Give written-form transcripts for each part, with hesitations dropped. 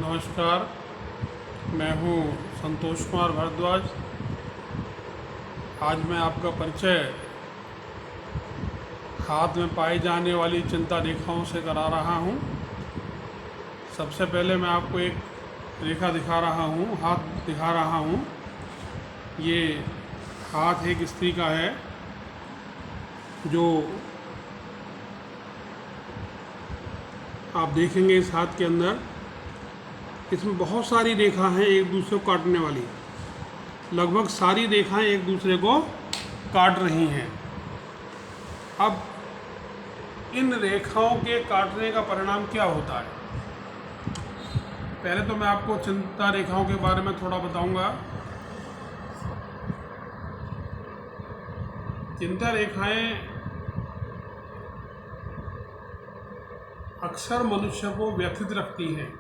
नमस्कार, मैं हूँ संतोष कुमार भारद्वाज। आज मैं आपका परिचय हाथ में पाई जाने वाली चिंता रेखाओं से करा रहा हूँ। सबसे पहले मैं आपको एक रेखा दिखा रहा हूँ, हाथ दिखा रहा हूँ। ये हाथ एक स्त्री का है जो आप देखेंगे इस हाथ के अंदर, इसमें बहुत सारी रेखा हैं एक दूसरे को काटने वाली। लगभग सारी रेखाएं एक दूसरे को काट रही हैं। अब इन रेखाओं के काटने का परिणाम क्या होता है? पहले तो मैं आपको चिंता रेखाओं के बारे में थोड़ा बताऊंगा। चिंता रेखाएं अक्सर मनुष्य को व्यथित रखती हैं,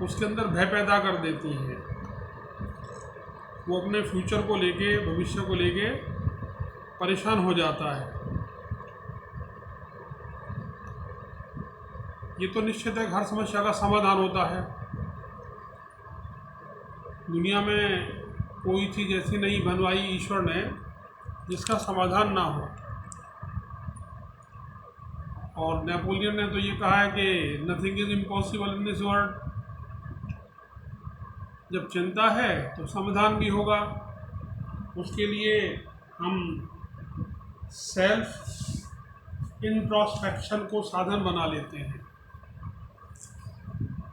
उसके अंदर भय पैदा कर देती हैं। वो अपने फ्यूचर को लेके, भविष्य को लेके परेशान हो जाता है। ये तो निश्चित है, हर समस्या का समाधान होता है। दुनिया में कोई चीज़ ऐसी नहीं बनवाई ईश्वर ने जिसका समाधान ना हो। और नेपोलियन ने तो ये कहा है कि nothing is impossible in this world. जब चिंता है तो समाधान भी होगा। उसके लिए हम सेल्फ इंट्रोस्पेक्शन को साधन बना लेते हैं।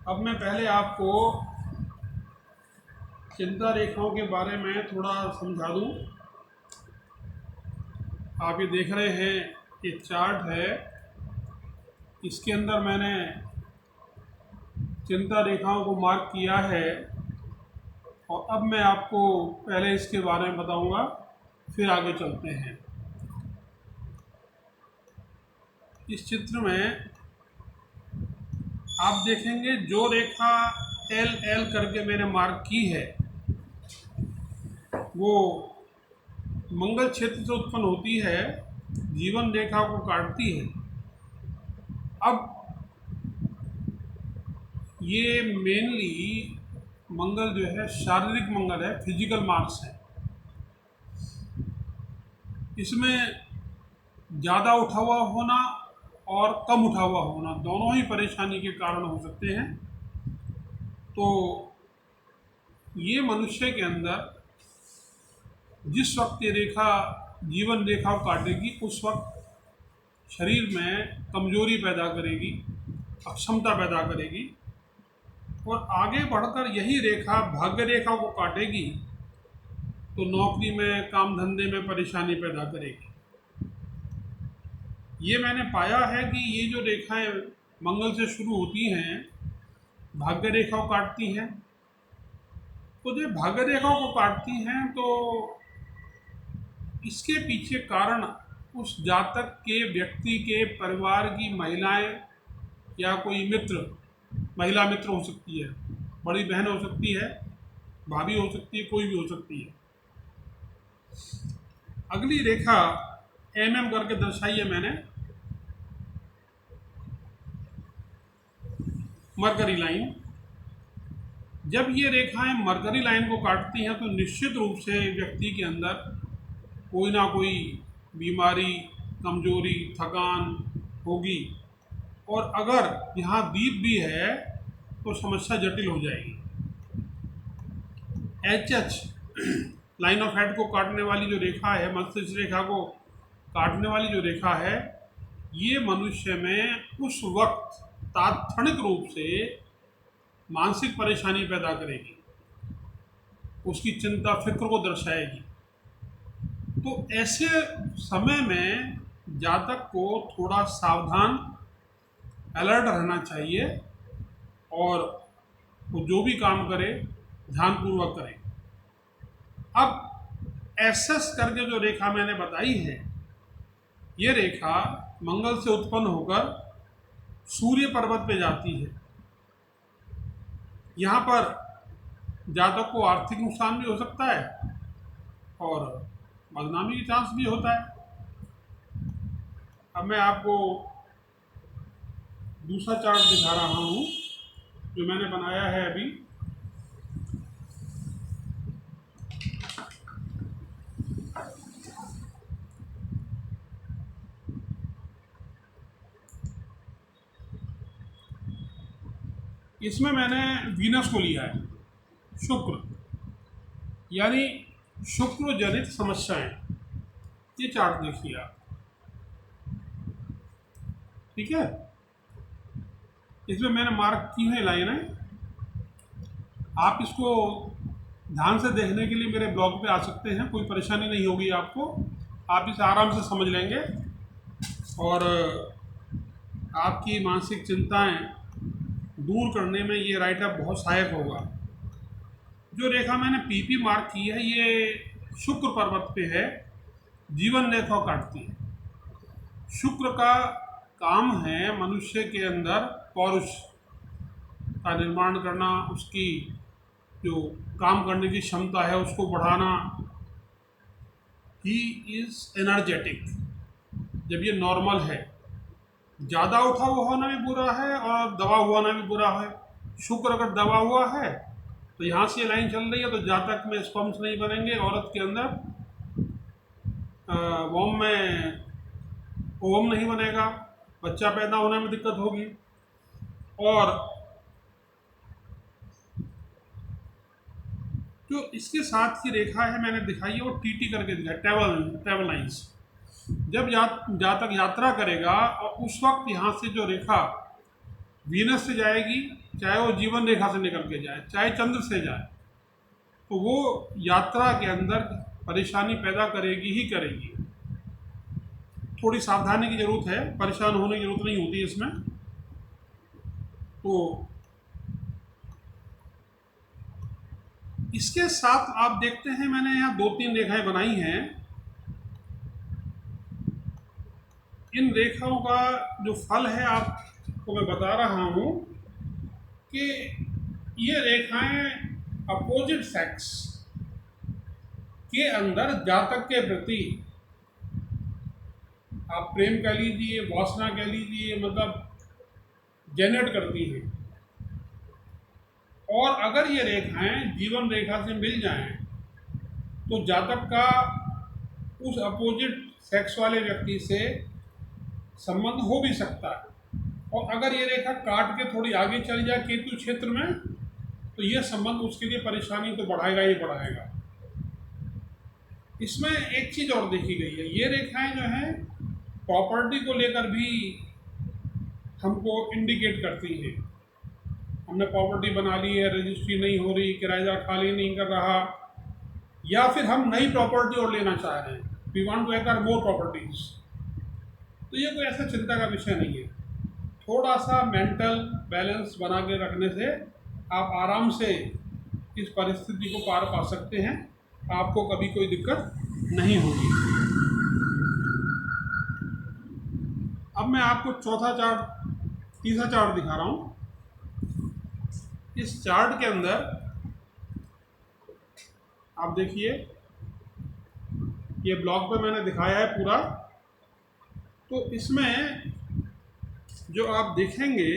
अब मैं पहले आपको चिंता रेखाओं के बारे में थोड़ा समझा दूं। आप ये देख रहे हैं, ये चार्ट है, इसके अंदर मैंने चिंता रेखाओं को मार्क किया है। और अब मैं आपको पहले इसके बारे में बताऊंगा, फिर आगे चलते हैं। इस चित्र में आप देखेंगे जो रेखा एल एल करके मैंने मार्क की है वो मंगल क्षेत्र से उत्पन्न होती है, जीवन रेखा को काटती है। अब ये मेनली मंगल जो है शारीरिक मंगल है, फिजिकल मार्क्स है। इसमें ज़्यादा उठा हुआ होना और कम उठा हुआ होना दोनों ही परेशानी के कारण हो सकते हैं। तो ये मनुष्य के अंदर जिस वक्त ये रेखा जीवन रेखा को काटेगी उस वक्त शरीर में कमजोरी पैदा करेगी, अक्षमता पैदा करेगी। और आगे बढ़कर यही रेखा भाग्य रेखा को काटेगी तो नौकरी में, काम धंधे में परेशानी पैदा करेगी। ये मैंने पाया है कि ये जो रेखाएं मंगल से शुरू होती हैं, भाग्य रेखा को काटती हैं। तो जब भाग्य रेखा को काटती हैं तो इसके पीछे कारण उस जातक के, व्यक्ति के, परिवार की महिलाएं या कोई मित्र, महिला मित्र हो सकती है, बड़ी बहन हो सकती है, भाभी हो सकती है, कोई भी हो सकती है। अगली रेखा एम करके दर्शाई है मैंने, मरकरी लाइन। जब ये रेखाएं मरकरी लाइन को काटती हैं तो निश्चित रूप से व्यक्ति के अंदर कोई ना कोई बीमारी, कमजोरी, थकान होगी। और अगर यहाँ दीप भी है तो समस्या जटिल हो जाएगी। लाइन ऑफ हेड को काटने वाली जो रेखा है, मस्तिष्क रेखा को काटने वाली जो रेखा है, ये मनुष्य में उस वक्त तात्क्षणिक रूप से मानसिक परेशानी पैदा करेगी, उसकी चिंता, फिक्र को दर्शाएगी। तो ऐसे समय में जातक को थोड़ा सावधान, अलर्ट रहना चाहिए और वो जो भी काम करे ध्यानपूर्वक करे। अब एसएस करके जो रेखा मैंने बताई है, ये रेखा मंगल से उत्पन्न होकर सूर्य पर्वत पे जाती है। यहाँ पर जातक को आर्थिक नुकसान भी हो सकता है और बदनामी का चांस भी होता है। अब मैं आपको दूसरा चार्ट दिखा रहा हूँ। जो मैंने बनाया है अभी, इसमें मैंने वीनस को लिया है, शुक्र, यानी शुक्र जनित समस्याएं। ये चार्ट देखिए आप, ठीक है। इसमें मैंने मार्क की है लाइनें। आप इसको ध्यान से देखने के लिए मेरे ब्लॉग पे आ सकते हैं, कोई परेशानी नहीं होगी आपको, आप इसे आराम से समझ लेंगे और आपकी मानसिक चिंताएं दूर करने में ये राइटअप बहुत सहायक होगा। जो रेखा मैंने पीपी मार्क की है, ये शुक्र पर्वत पे है, जीवन रेखा काटती है। शुक्र का काम है मनुष्य के अंदर पौरुष का निर्माण करना, उसकी जो काम करने की क्षमता है उसको बढ़ाना। ही इज़ एनर्जेटिक जब ये नॉर्मल है। ज़्यादा उठा हुआ होना भी बुरा है और दबा हुआ होना भी बुरा है। शुक्र अगर दबा हुआ है तो यहाँ से ये लाइन चल रही है, तो जातक में स्पर्म्स नहीं बनेंगे, औरत के अंदर वोम में ओवम नहीं बनेगा, बच्चा पैदा होने में दिक्कत होगी। और जो इसके साथ की रेखा है मैंने दिखाई है, वो टीटी करके दिखाई, ट्रेवल लाइन्स। जब जातक यात्रा करेगा और उस वक्त यहाँ से जो रेखा वीनस से जाएगी, चाहे वो जीवन रेखा से निकल के जाए, चाहे चंद्र से जाए, तो वो यात्रा के अंदर परेशानी पैदा करेगी ही करेगी। थोड़ी सावधानी की ज़रूरत है, परेशान होने की ज़रूरत नहीं होती इसमें। तो इसके साथ आप देखते हैं मैंने यहाँ 2-3 रेखाएं बनाई हैं। इन रेखाओं का जो फल है आपको मैं बता रहा हूँ कि ये रेखाएं अपोजिट सेक्स के अंदर जातक के प्रति, आप प्रेम कह लीजिए, वासना कह लीजिए, मतलब जनरेट करती हैं। और अगर ये रेखाएं जीवन रेखा से मिल जाएं तो जातक का उस अपोजिट सेक्स वाले व्यक्ति से संबंध हो भी सकता है। और अगर ये रेखा काट के थोड़ी आगे चली जाए केतु क्षेत्र में, तो ये संबंध उसके लिए परेशानी तो बढ़ाएगा ही बढ़ाएगा। इसमें एक चीज़ और देखी गई है, ये रेखाएं जो हैं प्रॉपर्टी को लेकर भी हमको इंडिकेट करती हैं। हमने प्रॉपर्टी बना ली है, रजिस्ट्री नहीं हो रही, किराएदार खाली नहीं कर रहा, या फिर हम नई प्रॉपर्टी और लेना चाह रहे हैं, we want to acquire more properties, तो ये कोई ऐसा चिंता का विषय नहीं है। थोड़ा सा मेंटल बैलेंस बना के रखने से आप आराम से इस परिस्थिति को पार पा सकते हैं, आपको कभी कोई दिक्कत नहीं होगी। अब मैं आपको तीसरा चार्ट दिखा रहा हूँ। इस चार्ट के अंदर आप देखिए, ये ब्लॉग पे मैंने दिखाया है पूरा। तो इसमें जो आप देखेंगे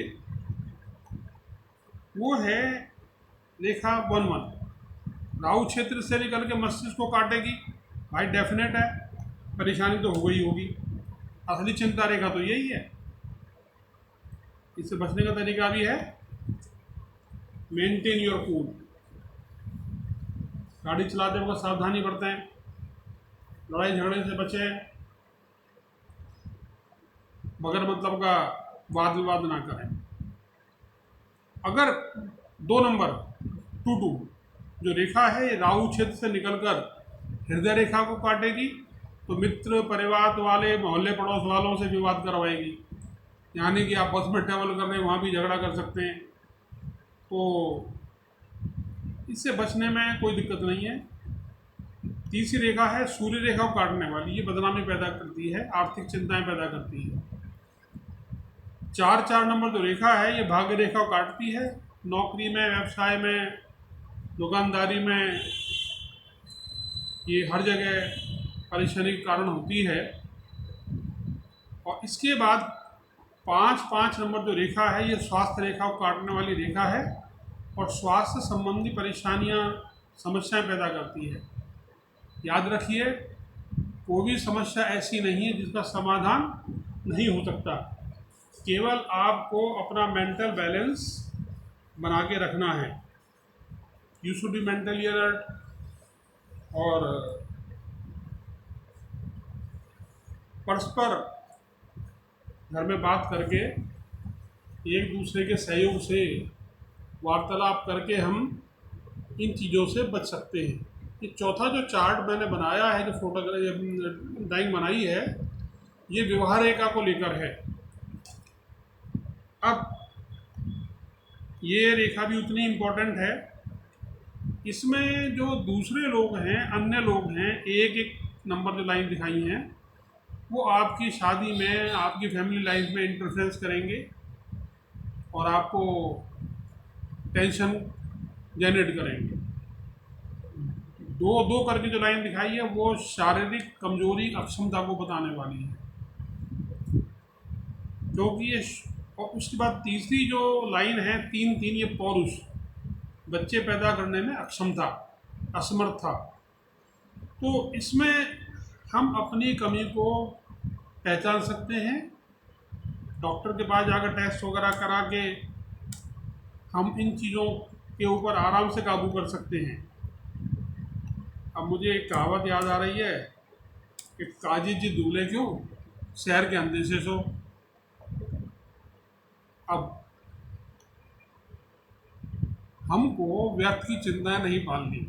वो है रेखा 1-1, राहु क्षेत्र से निकल के मस्तिष्क को काटेगी। भाई डेफिनेट है, परेशानी तो हो गई होगी। असली चिंता रेखा तो यही है। इससे बचने का तरीका भी है, मेंटेन योर कूल। गाड़ी चलाते वक्त सावधानी बरतें, लड़ाई झगड़े से बचें, बगैर मतलब का वाद विवाद ना करें। अगर 2 नंबर 2-2 जो रेखा है ये राहु क्षेत्र से निकलकर हृदय रेखा को काटेगी, तो मित्र परिवार वाले, मोहल्ले पड़ोस वालों से विवाद करवाएगी। यानी कि आप बस में ट्रैवल कर रहे हैं, वहाँ भी झगड़ा कर सकते हैं। तो इससे बचने में कोई दिक्कत नहीं है। तीसरी रेखा है सूर्य रेखा को काटने वाली, ये बदनामी पैदा करती है, आर्थिक चिंताएं पैदा करती है। 4 नंबर जो रेखा है ये भाग्य रेखा को काटती है। नौकरी में, व्यवसाय में, दुकानदारी में, ये हर जगह परेशानी का कारण होती है। और इसके बाद 5 नंबर जो रेखा है, ये स्वास्थ्य रेखा को काटने वाली रेखा है और स्वास्थ्य संबंधी परेशानियां, समस्याएं पैदा करती है। याद रखिए, कोई भी समस्या ऐसी नहीं है जिसका समाधान नहीं हो सकता। केवल आपको अपना मेंटल बैलेंस बना के रखना है। You should be mentally alert और परस्पर घर में बात करके, एक दूसरे के सहयोग से वार्तालाप करके हम इन चीज़ों से बच सकते हैं। ये चौथा जो चार्ट मैंने बनाया है, जो फोटोग्राफ ड्राइंग बनाई है, ये विवाह रेखा को लेकर है। अब ये रेखा भी उतनी इम्पोर्टेंट है। इसमें जो दूसरे लोग हैं, अन्य लोग हैं, एक एक नंबर जो लाइन दिखाई हैं, वो आपकी शादी में, आपकी फैमिली लाइफ में इंटरफेरेंस करेंगे और आपको टेंशन जनरेट करेंगे। दो दो करके जो लाइन दिखाई है, वो शारीरिक कमजोरी, अक्षमता को बताने वाली है, क्योंकि ये और उसके बाद तीसरी जो लाइन है, 3-3, ये पौरुष, बच्चे पैदा करने में अक्षमता, असमर्थता। तो इसमें हम अपनी कमी को पहचान सकते हैं। डॉक्टर के पास जाकर टेस्ट वगैरह करा के हम इन चीज़ों के ऊपर आराम से काबू कर सकते हैं। अब मुझे एक कहावत याद आ रही है कि काजी जी दूल्हे क्यों, शहर के अंधे से सो। अब हमको व्यर्थ की चिंताएं नहीं पालनी।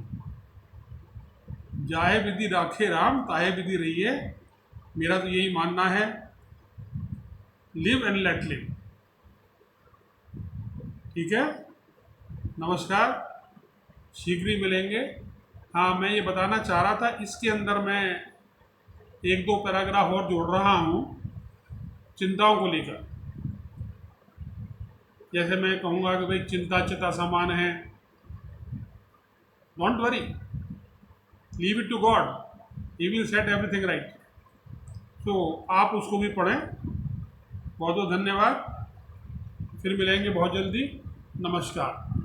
जाहे विधि राखे राम, ताहे विधि रहिए। मेरा तो यही मानना है, लिव एंड लेट लिव। ठीक है, नमस्कार, शीघ्र ही मिलेंगे। हाँ, मैं ये बताना चाह रहा था, इसके अंदर मैं 1-2 पैराग्राफ और जोड़ रहा हूँ चिंताओं को लेकर। जैसे मैं कहूँगा कि भाई चिंता चिता समान है, don't worry, leave it to God, he will set everything right. तो आप उसको भी पढ़ें। बहुत बहुत धन्यवाद, फिर मिलेंगे बहुत जल्दी। नमस्कार।